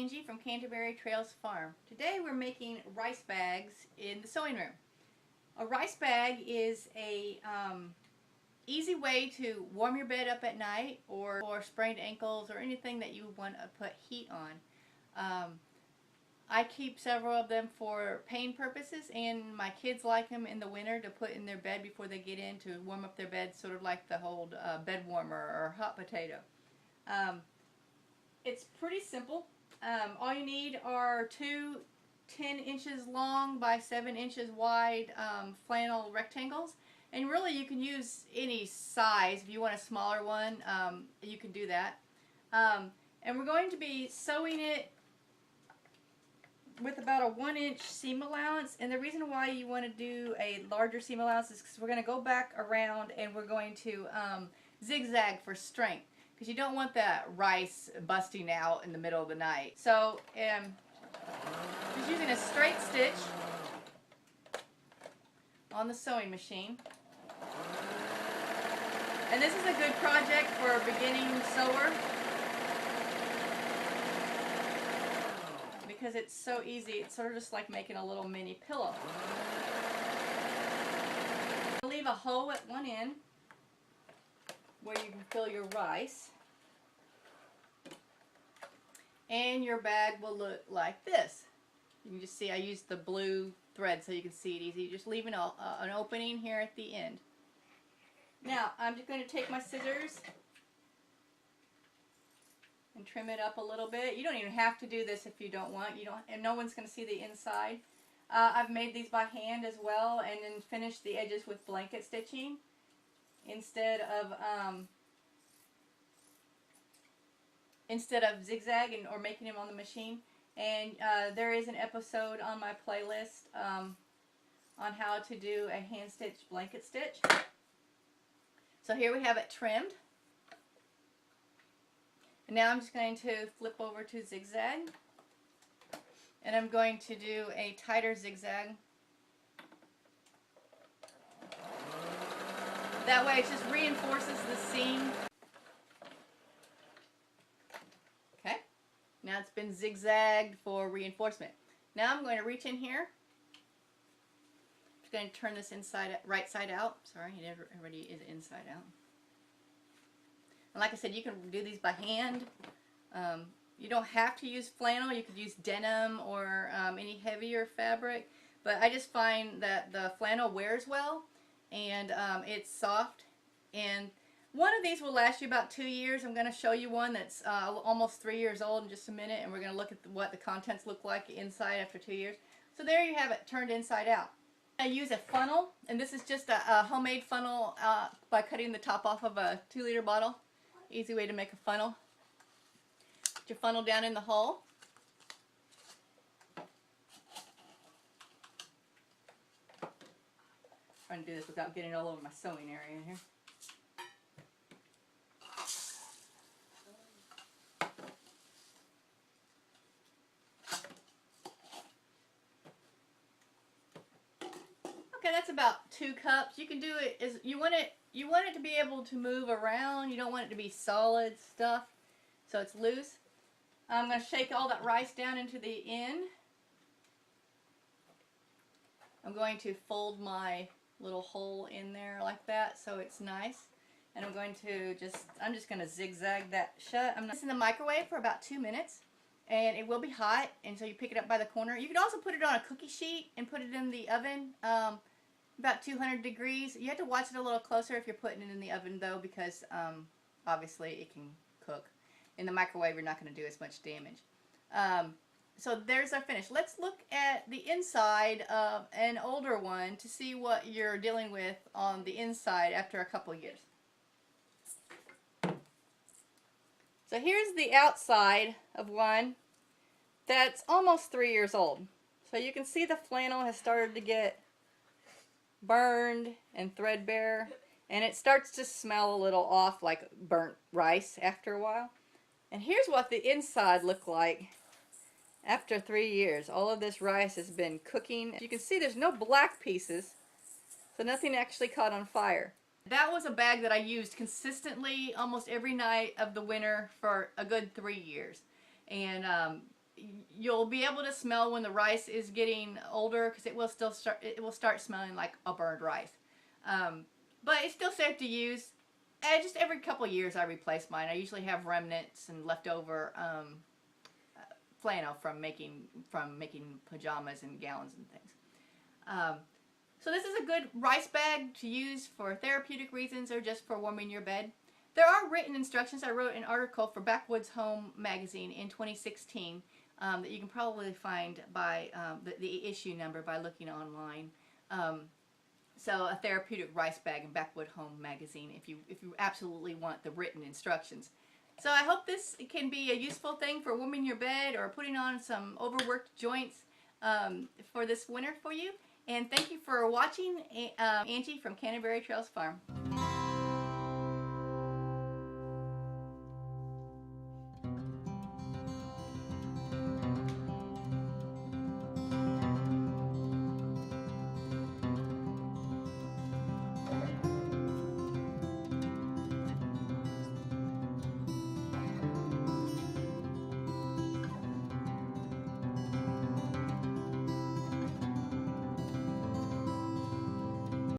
Angie from Canterbury Trails Farm. Today we're making rice bags in the sewing room. A rice bag is a easy way to warm your bed up at night or sprained ankles or anything that you want to put heat on. I keep several of them for pain purposes, and my kids like them in the winter to put in their bed before they get in to warm up their bed, sort of like the whole bed warmer or hot potato. It's pretty simple. All you need are two 10 inches long by 7 inches wide flannel rectangles, and really you can use any size. If you want a smaller one, you can do that. And we're going to be sewing it with about a 1-inch seam allowance, and the reason why you want to do a larger seam allowance is because we're going to go back around and we're going to zigzag for strength, because you don't want that rice busting out in the middle of the night. So just using a straight stitch on the sewing machine. And this is a good project for a beginning sewer because it's so easy. It's sort of just like making a little mini pillow. Leave a hole at one end where you can fill your rice, and your bag will look like this. You can just see I used the blue thread so you can see it easy. Just leaving an opening here at the end. Now I'm just going to take my scissors and trim it up a little bit. You don't even have to do this if you don't want. And no one's going to see the inside. I've made these by hand as well, and then finished the edges with blanket stitching instead of zigzag or making them on the machine. And there is an episode on my playlist on how to do a hand stitched blanket stitch. So here we have it trimmed. And now I'm just going to flip over to zigzag, and I'm going to do a tighter zigzag. That way it just reinforces the seam. Okay, now it's been zigzagged for reinforcement. Now I'm going to reach in here. I'm just going to turn this right side out. Sorry, it already is inside out. And like I said, you can do these by hand. You don't have to use flannel. You could use denim or any heavier fabric. But I just find that the flannel wears well, and it's soft. And one of these will last you about 2 years. I'm going to show you one that's almost 3 years old in just a minute, and we're going to look at what the contents look like inside after 2 years. So there you have it, turned inside out. I use a funnel, and this is just a homemade funnel by cutting the top off of a 2-liter bottle. Easy way to make a funnel. Put your funnel down in the hole. Trying to do this without getting it all over my sewing area here. Okay, that's about 2 cups. You can do it as you want it. You want it to be able to move around. You don't want it to be solid stuff, so it's loose. I'm going to shake all that rice down into the end. I'm going to fold my little hole in there like that so it's nice. And I'm just going to zigzag that shut. I'm in the microwave for about 2 minutes, and it will be hot, and so you pick it up by the corner. You can also put it on a cookie sheet and put it in the oven. About 200 degrees. You have to watch it a little closer if you're putting it in the oven, though, because obviously it can cook. In the microwave, you're not going to do as much damage. So there's our finish. Let's look at the inside of an older one to see what you're dealing with on the inside after a couple years. So here's the outside of one that's almost 3 years old. So you can see the flannel has started to get burned and threadbare, and it starts to smell a little off like burnt rice after a while. And here's what the inside looked like after 3 years. All of this rice has been cooking. You can see there's no black pieces, so nothing actually caught on fire. That was a bag that I used consistently almost every night of the winter for a good 3 years. And you'll be able to smell when the rice is getting older, because it will start smelling like a burned rice. But it's still safe to use. And just every couple of years I replace mine. I usually have remnants and leftover flannel from making pajamas and gowns and things. So this is a good rice bag to use for therapeutic reasons or just for warming your bed. There are written instructions. I wrote an article for Backwoods Home magazine in 2016 that you can probably find by the issue number by looking online. So a therapeutic rice bag in Backwood Home magazine if you absolutely want the written instructions. So I hope this can be a useful thing for warming your bed or putting on some overworked joints for this winter for you. And thank you for watching. Angie from Canterbury Trails Farm.